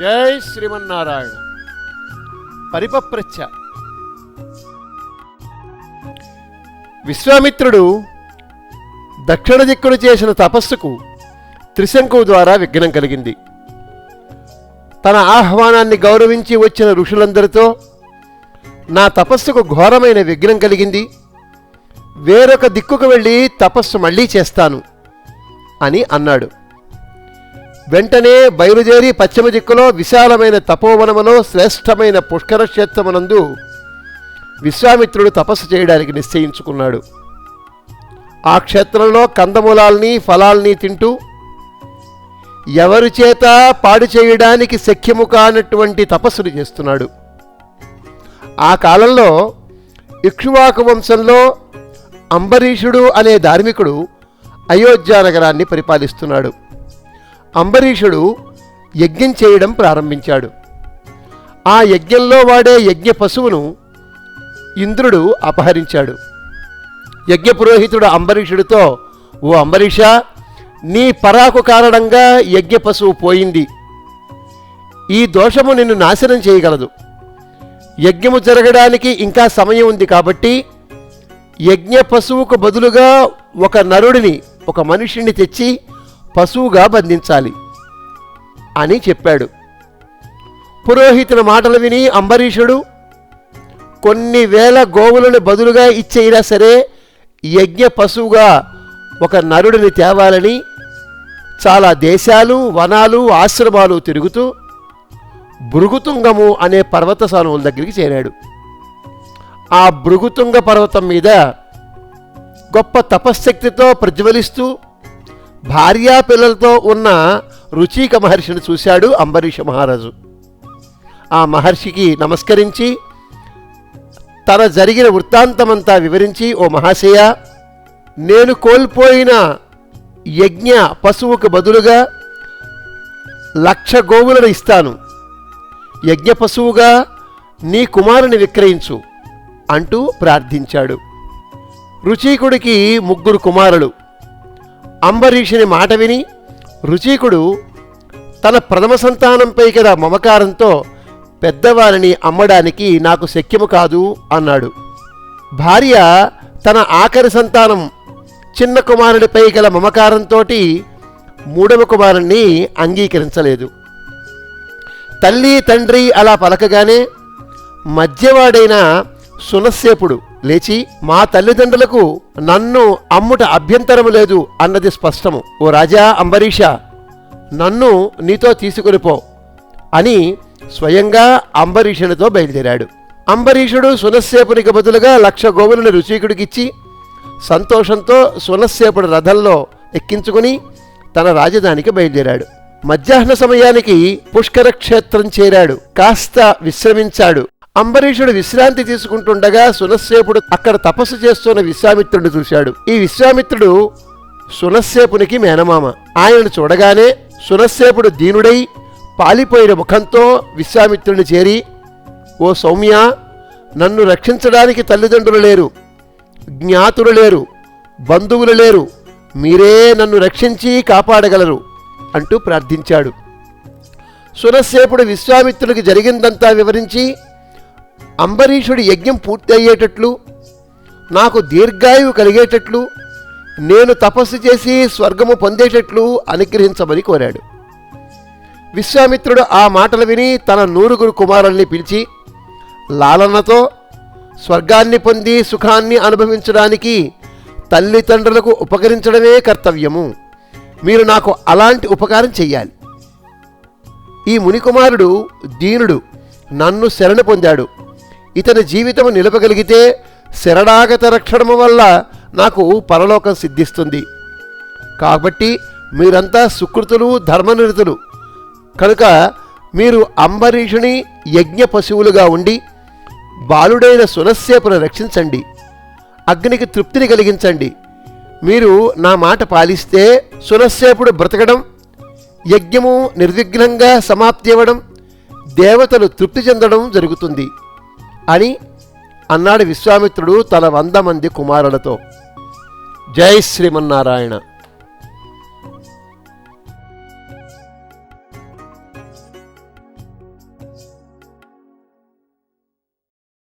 జై శ్రీమన్నారాయణ. పరిపప్రచ్ఛ. విశ్వామిత్రుడు దక్షిణ దిక్కుడు చేసిన తపస్సుకు త్రిశంకువు ద్వారా విఘ్నం కలిగింది. తన ఆహ్వానాన్ని గౌరవించి వచ్చిన ఋషులందరితో నా తపస్సుకు ఘోరమైన విఘ్నం కలిగింది, వేరొక దిక్కుకు వెళ్ళి తపస్సు మళ్ళీ చేస్తాను అని అన్నాడు. వెంటనే బయలుదేరి పశ్చిమ దిక్కులో విశాలమైన తపోవనములో శ్రేష్టమైన పుష్కర క్షేత్రమునందు విశ్వామిత్రుడు తపస్సు చేయడానికి నిశ్చయించుకున్నాడు. ఆ క్షేత్రంలో కందమూలాల్ని ఫలాల్ని తింటూ ఎవరి చేత పాడు చేయడానికి శక్యము కానటువంటి తపస్సులు చేస్తున్నాడు. ఆ కాలంలో ఇక్ష్వాకు వంశంలో అంబరీషుడు అనే ధార్మికుడు అయోధ్య నగరాన్ని పరిపాలిస్తున్నాడు. అంబరీషుడు యజ్ఞం చేయడం ప్రారంభించాడు. ఆ యజ్ఞంలో వాడే యజ్ఞ పశువును ఇంద్రుడు అపహరించాడు. యజ్ఞ పురోహితుడు అంబరీషుడితో, ఓ అంబరీష, నీ పరాకు కారణంగా యజ్ఞ పశువు పోయింది. ఈ దోషము నిన్ను నాశనం చేయగలదు. యజ్ఞము జరగడానికి ఇంకా సమయం ఉంది కాబట్టి యజ్ఞ పశువుకు బదులుగా ఒక నరుడిని, ఒక మనిషిని తెచ్చి పశువుగా బంధించాలి అని చెప్పాడు. పురోహితుని మాటలు విని అంబరీషుడు కొన్ని వేల గోవులను బదులుగా ఇచ్చైనా సరే యజ్ఞ పశువుగా ఒక నరుడిని తేవాలని చాలా దేశాలు, వనాలు, ఆశ్రమాలు తిరుగుతూ భృగుతుంగము అనే పర్వత సానువుల దగ్గరికి చేరాడు. ఆ భృగుతుంగ పర్వతం మీద గొప్ప తపశ్శక్తితో ప్రజ్వలిస్తూ భార్యా పిల్లలతో ఉన్న రుచిక మహర్షిని చూశాడు అంబరీష మహారాజు. ఆ మహర్షికి నమస్కరించి తన జరిగిన వృత్తాంతమంతా వివరించి, ఓ మహాశయ, నేను కోల్పోయిన యజ్ఞ పశువుకు బదులుగా 1,00,000 గోవులను ఇస్తాను. యజ్ఞ పశువుగా నీ కుమారుని విక్రయించు అంటూ ప్రార్థించాడు. రుచీకుడికి 3 కుమారులు. అంబరీషుని మాట విని రుచీకుడు తన ప్రథమ సంతానంపై కదా మమకారంతో పెద్దవారిని అమ్మడానికి నాకు శక్యము కాదు అన్నాడు. భార్య తన ఆఖరి సంతానం చిన్న కుమారుడిపై గల మమకారంతో 3వ కుమారుణ్ణి అంగీకరించలేదు. తల్లి తండ్రి అలా పలకగానే మధ్యవాడైన సునస్సేపుడు లేచి, మా తల్లిదండ్రులకు నన్ను అమ్ముట అభ్యంతరము లేదు అన్నది స్పష్టము. ఓ రాజా అంబరీష, నన్ను నీతో తీసుకొనిపో అని స్వయంగా అంబరీషునితో బయలుదేరాడు. అంబరీషుడు సునస్సేపునికి బదులుగా 1,00,000 గోవులను రుచీకుడికిచ్చి సంతోషంతో సునస్సేపుడు రథంలో ఎక్కించుకుని తన రాజధానికి బయలుదేరాడు. మధ్యాహ్న సమయానికి పుష్కర క్షేత్రం చేరాడు. కాస్త విశ్రమించాడు. అంబరీషుడు విశ్రాంతి తీసుకుంటుండగా సునస్సేపుడు అక్కడ తపస్సు చేస్తున్న విశ్వామిత్రుడిని చూశాడు. ఈ విశ్వామిత్రుడు సునస్సేపునికి మేనమామ. ఆయనను చూడగానే సునస్సేపుడు దీనుడై పాలిపోయిన ముఖంతో విశ్వామిత్రుడిని చేరి, ఓ సౌమ్య, నన్ను రక్షించడానికి తల్లిదండ్రులు లేరు, జ్ఞాతులు లేరు, బంధువులు లేరు, మీరే నన్ను రక్షించి కాపాడగలరు అంటూ ప్రార్థించాడు. సునస్సేపుడు విశ్వామిత్రుడికి జరిగిందంతా వివరించి, అంబరీషుడి యజ్ఞం పూర్తి అయ్యేటట్లు, నాకు దీర్ఘాయువు కలిగేటట్లు, నేను తపస్సు చేసి స్వర్గము పొందేటట్లు అనుగ్రహించమని కోరాడు. విశ్వామిత్రుడు ఆ మాటలు విని తన 100 కుమారుల్ని పిలిచి లాలనతో, స్వర్గాన్ని పొంది సుఖాన్ని అనుభవించడానికి తల్లిదండ్రులకు ఉపకరించడమే కర్తవ్యము. మీరు నాకు అలాంటి ఉపకారం చెయ్యాలి. ఈ మునికుమారుడు దీనుడు, నన్ను శరణు పొందాడు. ఇతని జీవితం నిలపగలిగితే శరణాగత రక్షణము వల్ల నాకు పరలోకం సిద్ధిస్తుంది. కాబట్టి మీరంతా సుకృతులు, ధర్మనిరతులు కనుక మీరు అంబరీషుని యజ్ఞ పశువులుగా ఉండి బాలుడైన సునస్సేపును రక్షించండి, అగ్నికి తృప్తిని కలిగించండి. మీరు నా మాట పాలిస్తే సునస్సేపుడు బ్రతకడం, యజ్ఞము నిర్విఘ్నంగా సమాప్తి అవ్వడం, దేవతలు తృప్తి చెందడం జరుగుతుంది అని అన్నాడు విశ్వామిత్రుడు తన 100 మంది కుమారులతో. జై శ్రీమన్నారాయణ.